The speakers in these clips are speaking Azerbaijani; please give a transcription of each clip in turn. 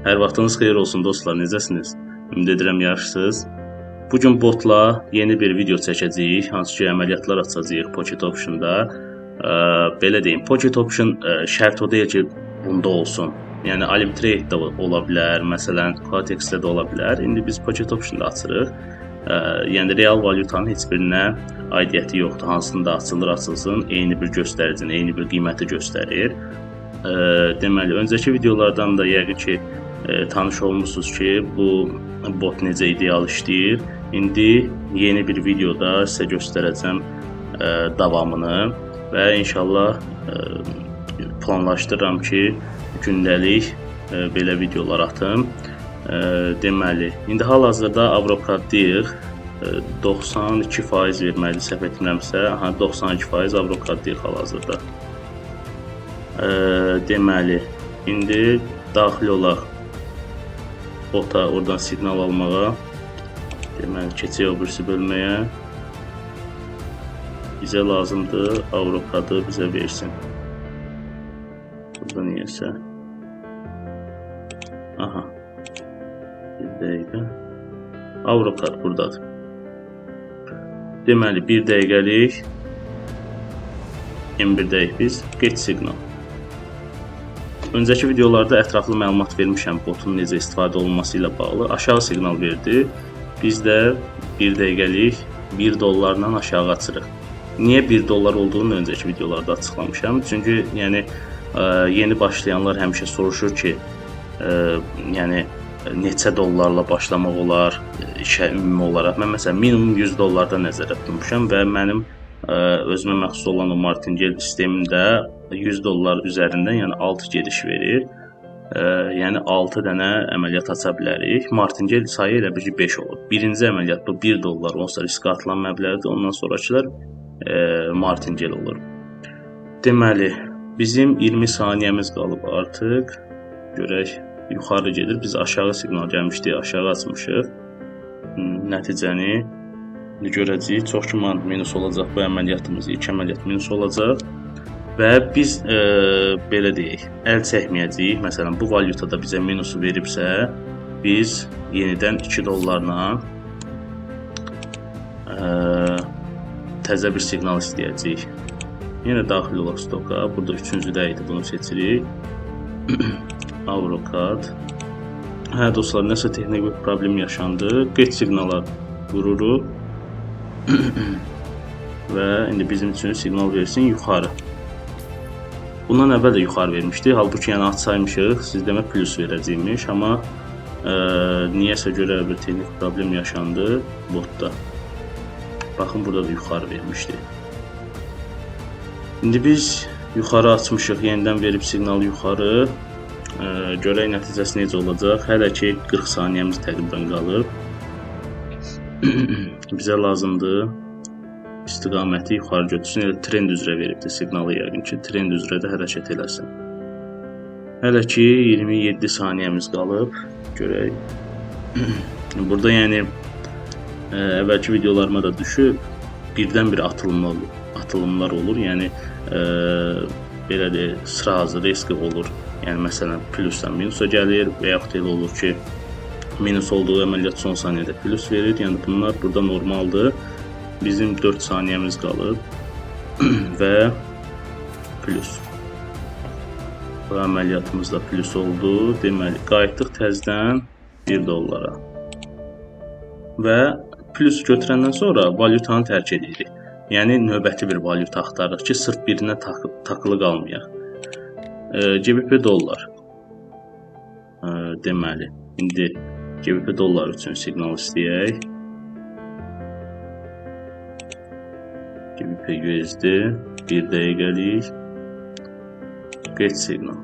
Hər vaxtınız xeyir olsun dostlar, necəsiniz? Ümid edirəm yaxşısınız. Bu gün botla yeni bir video çəkəcəyik, hansı ki əməliyyatlar açacağıq Pocket Option-da. Belə deyim, Pocket Option şərt o deyil ki, bunda olsun. Yəni Alimtrade də ola bilər, məsələn, Quatex-də də ola bilər. İndi biz Pocket Option-da açırıq. Yəni real valyutanın heç birinə aidiyyəti yoxdur. Hansında açılır, açılsın, eyni bir göstəricini, eyni bir qiyməti göstərir. Deməli, öncəki videolardan da yəqin ki, tanış olmuşsunuz ki, bu bot necə ideal işləyir. İndi yeni bir videoda sizə göstərəcəm davamını və inşallah planlaşdırıram ki, gündəlik belə videolar atım. Deməli, indi hal-hazırda Avrokardıyıq. 92% verməli, səhv etmirəmsə, 92% Avrokardıyıq hal-hazırda. Deməli, indi daxil olaq bota, oradan siqnal almağa. Deməli, keçək o birisi bölməyə. Bizə lazımdır, Avrokadı bizə versin. Burada niyəsə. Aha. Bir dəqiqə. Avrokad buradadır. Deməli, 1 dəqiqəlik 21-dəyik biz. Get siqnal. Öncəki videolarda ətraflı məlumat vermişəm botun necə istifadə olunması ilə bağlı. Aşağı siqnal verdi. Biz də 1 dəqiqəlik 1 dollarla aşağı açırıq. Niyə 1 dollar olduğunu öncəki videolarda açıqlamışam. Çünki yəni yeni başlayanlar həmişə soruşur ki, yəni neçə dollarla başlamaq olar işə ümumi olaraq. Mən məsələn minimum 100 dollarda nəzərdə tutmuşam və mənim özümə məxsus olan o martingale sistemində 100 dollar üzərindən, yəni 6 gediş verir. Yəni 6 dənə əməliyyat aça bilərik. Martingale sayı elə bir ki 5 olur. Birinci əməliyyat bu 1 dollar olsa riskə atılan məbləğdir. Ondan sonrakılar martingale olur. Deməli, bizim 20 saniyəmiz qalıb artıq. Görək, yuxarı gedir. Biz aşağı siqnal gəlmişdik, aşağı açmışıq. Nəticəni görəcəyik. Çox güman minus olacaq bu əməliyyatımız. İlk əməliyyat minus olacaq. Və biz belə deyək, əl çəkməyəcəyik. Məsələn, bu valyutada bizə minusu veribsə, biz yenidən 2 dollarla təzə bir siqnal istəyəcəyik. Yenə daxil olaq stoka. Burada 3-cüdə idi, bunu seçirik. Avrokad. Hə dostlar, nəsə texnik bir problem yaşandı. Get siqnala vururuq. Və indi bizim üçün siqnal versin yuxarı. Bundan əvvəl də yuxarı vermişdi. Halbuki yəni açsaymışıq, sistemə plus verəcəkmiş. Amma niyəsə görə bir texnik problem yaşandı botda. Baxın, burada da yuxarı vermişdi. İndi biz yuxarı açmışıq, yenidən verib siqnalı yuxarı. Görək nəticəsi necə olacaq. Hələ ki 40 saniyəmiz təqribən qalıb. Bizə lazımdır istiqaməti yuxarı götürsün. Elə trend üzrə veribdir siqnalı, yəqin ki trend üzrə də hərəkət eləsin. Hələ ki 27 saniyəmiz qalıb. Görək. Burada yəni əvvəlki videolarıma da düşüb birdən-bir atılımlar olur. Yəni belə də sıra hazır riski olur. Yəni məsələn plusdan minusa gəlir və yaxud elə olur ki minus olduğu əməliyyat son saniyədə plus verir. Yəni bunlar burada normaldır. Bizim 4 saniyəmiz qalıb və plus. Bu əməliyyatımız da plus oldu. Deməli, qayıtdıq təzədən 1 dollara. Və plus götürəndən sonra valyutanı tərk edirik. Yəni növbəti bir valyuta axtarırıq ki, sırf birinə takılı qalmayaq. GBP dollar. Deməli, indi GBP dollar üçün siqnal istəyək. GBP USD 1 dəqiqəlik get siqnal.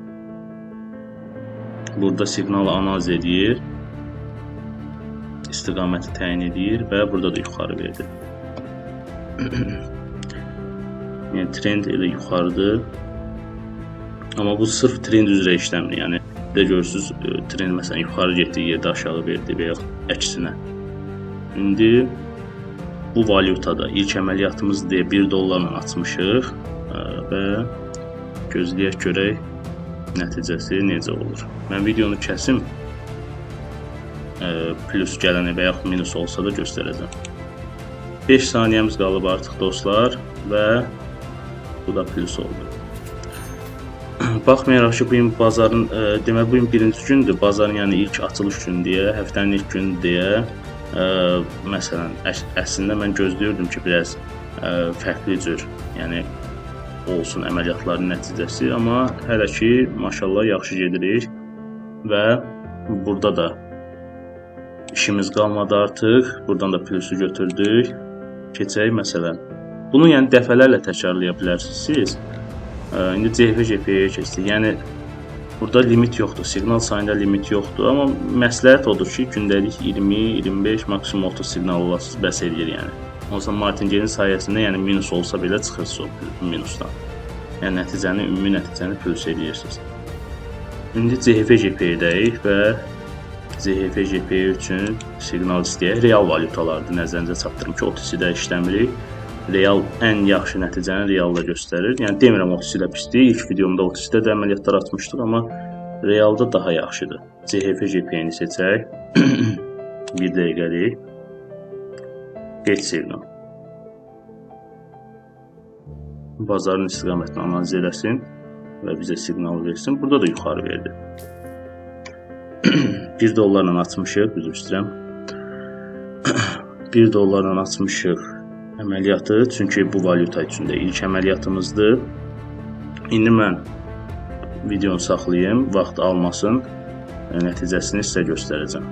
Burada siqnalı analiz edir, istiqaməti təyin edir və burada da yuxarı verdi. Yəni trend elə yuxarıdır. Amma bu sırf trend üzrə işləmir. Yəni də görürsünüz, trend məsələn yuxarı getdiyi yerdə aşağı verdi və ya əksinə. İndi bu valyutada ilk əməliyyatımız deyə 1 dollarla açmışıq və gözləyək görək nəticəsi necə olur. Mən videonu kəsim, plus gələni və yaxud minus olsa da göstərəcəm. 5 saniyəmiz qalıb artıq dostlar və bu da plus oldu. Baxmayaraq ki, bu gün bazarın, demək bu gün birinci gündür, bazarın yəni ilk açılış günü deyə, həftənin ilk günü deyə, məsələn, əslində mən gözləyirdim ki, biraz fərqli cür, yəni olsun əməliyyatların nəticəsi, amma hələ ki, maşallah yaxşı gedirik və burada da işimiz qalmadı artıq, buradan da plusu götürdük, keçək məsələn. Bunu yəni dəfələrlə təkrarlaya bilərsiniz. İndi CFG-yə keçdik. Yəni burada limit yoxdur, siqnal sayında limit yoxdur, amma məsləhət odur ki, gündəlik 20, 25, maksimum 30 siqnal olasınız, bəs eləyir yəni. Onsa martingerin sayəsində yəni minus olsa belə çıxırsınız o minusdan. Yəni nəticəni, ümumi nəticəni plus eləyirsiniz. İndi CFG-dəyik və CFG üçün siqnal istəyək. Real valyutalardır, nəzərinizə çatdırım ki, OTC-də işləmirik. Real ən yaxşı nəticəni realda göstərir. Yəni demirəm OTC-də pisdir. İlk videomda OTC-də də əməliyyatlar atmışdıq, amma realda daha yaxşıdır. CFG-ni seçək. 1 dəqiqəlik. Geç siqnal. Bazarın istiqamətini analiz eləsin və bizə siqnal versin. Burada da yuxarı verdi. 1 dollarla açmışıq, üzr istəyirəm. 1 dollarla açmışıq əməliyyatı, çünki bu valyuta üçün də ilk əməliyyatımızdır. İndi mən videonu saxlayayım, vaxt almasın, nəticəsini sizə göstərəcəm.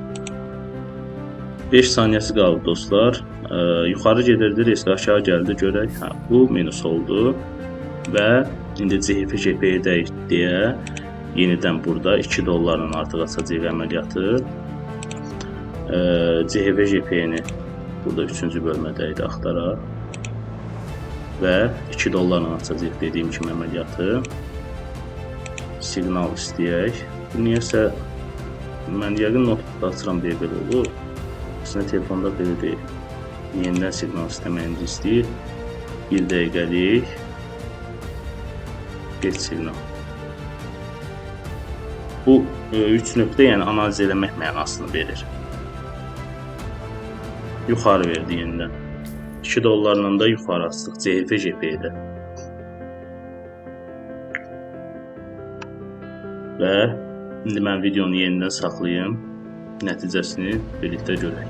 5 saniyəsi qaldı dostlar. Yuxarı gedirdi, risk aşağı gəldi, görək. Bu minus oldu və indi CFG-dəyik deyə yenidən burada 2 dollarla artıq açacaq əməliyyatı. CFG-ni burada 3-cü bölmədəydi, axtaraq və 2 dollarla açacaq dediyim kimi əməliyyatı. Siqnal istəyək. Niyəsə mən yəqin notebookda açıram deyə belə olur. Əslində telefonda belə deyil. Yenidən siqnal istəməyimizi istəyir. 1 dəqiqəlik geç siqnal. Bu 3 nöqtə yəni analiz eləmək mənasını verir. Yuxarı verdi yenidən. 2 dollarla da yuxarı açdıq CFG-də. Və indi mən videonu yenidən saxlayayım. Nəticəsini birlikdə görək.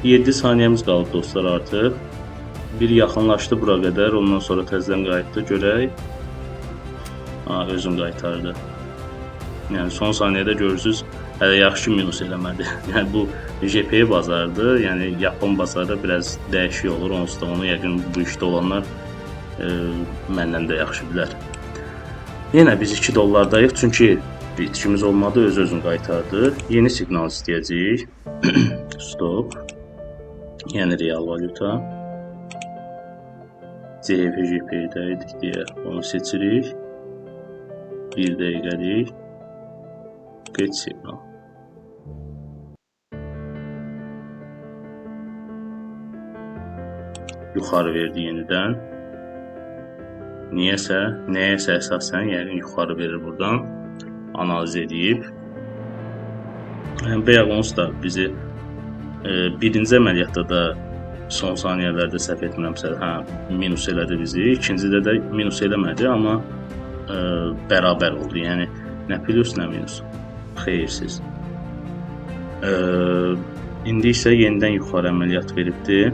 7 saniyəmiz qaldı dostlar artıq. Bir yaxınlaşdı bura qədər, ondan sonra təzədən qayıtdı, görək. Özüm qaytardı. Yəni son saniyədə görürsünüz, hələ yaxşı minus eləmədi. Yəni bu JP bazardır, yəni Yapon bazarı biraz dəyişik olur, onsuz da onu yəqin bu işdə olanlar məndən də yaxşı bilər. Yenə biz 2 dollardayıq, çünki itkimiz olmadı, özünü qaytardı. Yeni siqnal istəyəcəyik. Stop. Yəni real valyuta. CFG-dəydik deyə onu seçirik. 1 dəqiqəlik. Geç siqnal. Yuxarı verdi yenidən. Niyəsə, nəyəsə əsasən, yəni yuxarı verir buradan. Analiz edib. Bayaq onsuz da bizi birinci əməliyyatda da son saniyələrdə səhv etmirəmsə, minus elədi bizi. İkincidə də minus eləmədi, amma bərabər oldu. Yəni nə plus, nə minus. Xeyirsiz. İndi isə yenidən yuxarı əməliyyat veribdir.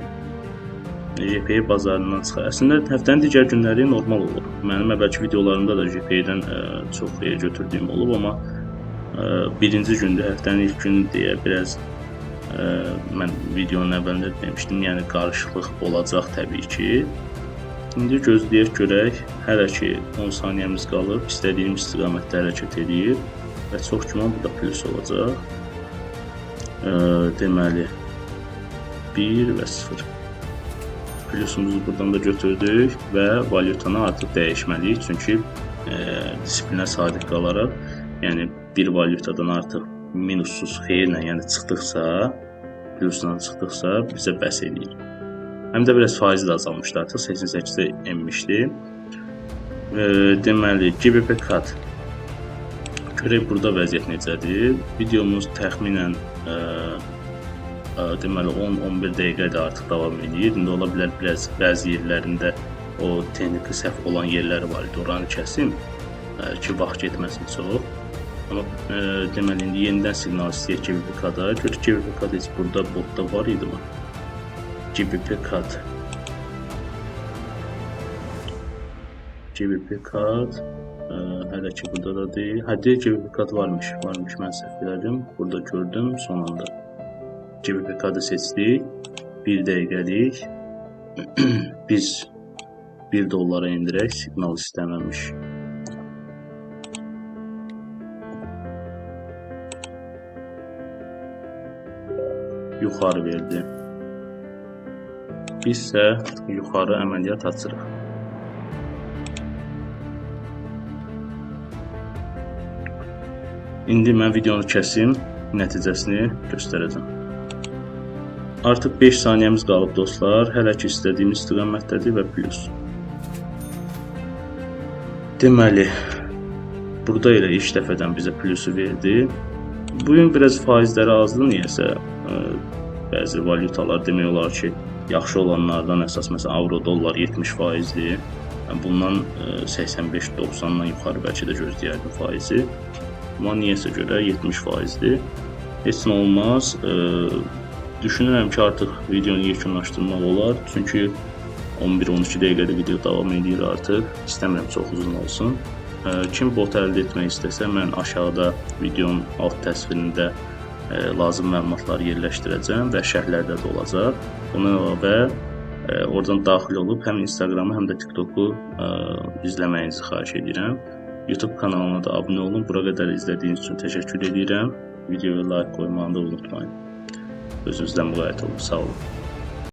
JP bazarından çıxır. Əslində həftənin digər günləri normal olur. Mənim əvvəlki videolarımda da JP-dən çox xeyir götürdüyüm olub, amma birinci gündə, həftənin ilk günü deyə biraz mən videonun əvvəlində demişdim, yəni qarışıqlıq olacaq təbii ki. İndi gözləyək görək, hələ ki 10 saniyəmiz qalıb, istədiyim istiqamətdə hərəkət edir və çox güman bu da plus olacaq. Deməli 1 və 0. Plusumuzu buradan da götürdük və valyutanı artıq dəyişməliyik, çünki disiplinə sadiq qalaraq, yəni bir valyutadan artıq minussuz xeyirlə, yəni çıxdıqsa, plusla çıxdıqsa bizə bəs edir. Həm də biraz faizi də azalmışdı artıq, 88-də enmişdi. Deməli, GBP CAD Görək burada vəziyyət necədir. Videomuz təxminən deməli 10-11 dəqiqədir artıq davam edir. İndi ola bilər bəzi yerlərində o texniki səhv olan yerləri var idi. Oranı kəsim ki, vaxt getməsin çox. Amma deməli indi yenidən siqnal istəyək GBP-kada. Görək GBP-kad heç burada botda var idi mi? GBP-kad. GBP-kad hələ ki burada da deyil. Hadi GBP-kad varmış. Mən səhv elədim. Burada gördüm son anda. GBP-kadı seçdik. 1 dəqiqəlik. Biz 1 dollara indirək. Siqnal istəməmiş. Yuxarı verdi. Biz isə yuxarı əməliyyat açırıq. İndi mən videonu kəsim, nəticəsini göstərəcəm. Artıq 5 saniyəmiz qalıb dostlar. Hələ ki istədiyimiz istiqamətdədir və plus. Deməli, burada elə ilk dəfədən bizə plusu verdi. Bugün biraz faizləri azdır niyəsə. Bəzi valyutalar demək olar ki, yaxşı olanlardan əsas məsələn avro, dollar 70%dir. Bundan 85-90-dan yuxarı bəlkə də gözləyərdim faizi. Amma niyəsə görə 70%dir. Heç nə olmaz. Düşünürəm ki, artıq videonu yekunlaşdırmaq olar. Çünki 11-12 dəqiqədə video davam edir artıq. İstəmirəm çox uzun olsun. Kim bot əldə etmək istəsə, mən aşağıda videonun alt təsvirində lazım məlumatları yerləşdirəcəm və şərhlərdə də olacaq. Bundan əlavə oradan daxil olub həm Instagramı, həm də TikToku izləməyinizi xahiş edirəm. YouTube kanalına da abunə olun. Bura qədər izlədiyiniz üçün təşəkkür edirəm. Videoya like qoymağı da unutmayın. Özünüzdən müğayət olun. Sağ olun.